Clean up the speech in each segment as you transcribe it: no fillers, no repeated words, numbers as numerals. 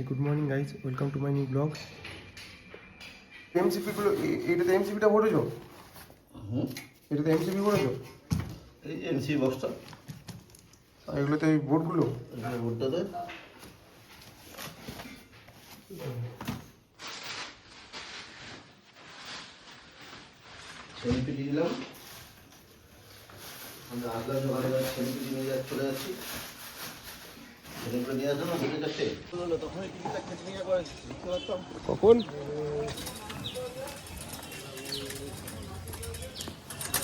Good morning guys, welcome to my new blog. এমসিপিগুলো এটাতে এমসিপিটা ভরেছো? এটাতে এমসিপি ভরেছো? এই এমসি বক্সটা এগুলোতে এই বোর্ডগুলো বোর্ডটাতে ছেলেপিটি দিলাম। আমি আসলাম সকালে ছেলেপিটি নিয়ে চলে যাচ্ছি। ছেলেগুলো নিয়ে আসলাম না দুটো চারটে তখন টিকিটটা কেটে নিয়ে একবার দেখতে পারতাম কখন?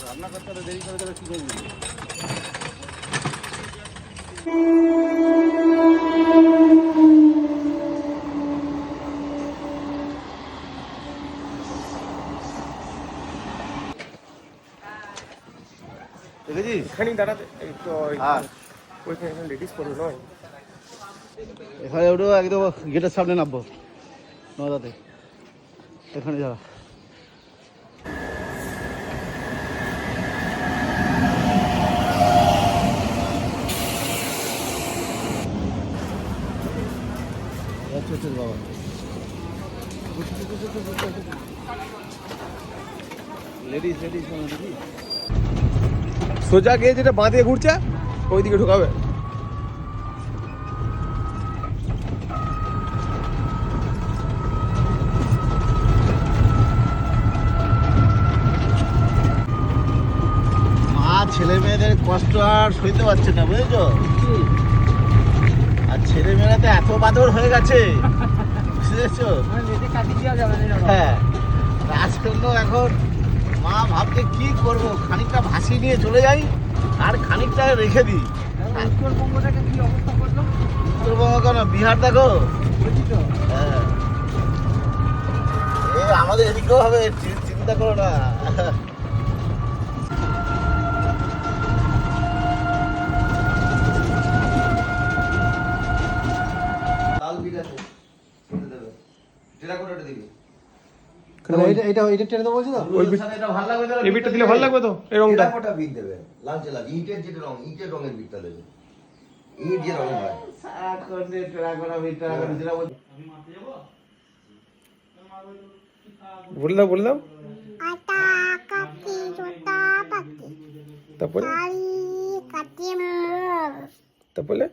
রান্না করতে হলে দেরি করে দেবে কী করবি? দেখেছিস এখানেই দাঁড়াতে এই তো হ্যাঁ ওইখানে এখানে লেডিস করবে নয়? এখানে ওটা একদম গেটের সামনে নামবো নদাতে এখানে যাওয়া। বাবা লেডিস লেডিস দেখি সোজা গিয়ে যেটা বাঁ দিয়ে ঘুরছে ওই দিকে ঢুকাবে। মা ছেলে মেয়েদের কষ্ট আর সইতে পারছে না বুঝেছো। আর ছেলে মেয়েরা তো এত বাদর হয়ে গেছে বুঝেছো। হ্যাঁ রাজকন্য এখন মা ভাবছে কি করব, খানিকটা ভাসি নিয়ে চলে যাই আর খানিকটা রেখে দিই। উত্তরবঙ্গটাকে কি অবস্থা করলো? উত্তরবঙ্গ কেন বিহার দেখো। হ্যাঁ এই আমাদের এদিকেও হবে, চিন্তা করো না। লাল বিল আছে ছেড়ে দেবে, টেরাকোটাটা দিবি। এটা টেনে দেবো বলছি তো। ওই বিট- এটা ভালো লাগবে তো, এই বিটটা দিলে ভালো লাগবে তো, এই রংটা। টেরাকোটা বিট দেবে, লালচে লাল ইটের যেটা রং, ইটের রঙের বিটটা দেবে। ইট যে রং হয় সারাক্ষণ যে টেরাকোটা বিল টেরাকোটা যেটা বলছি। বলে দাও আটা কাটি জোতা পাতি তারপরে শাড়ি কাটি মোর তারপরে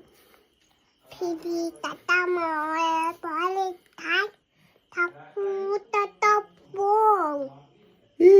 ফিরি কাটা মোয়ে পরে থাক থাকু তত বং ই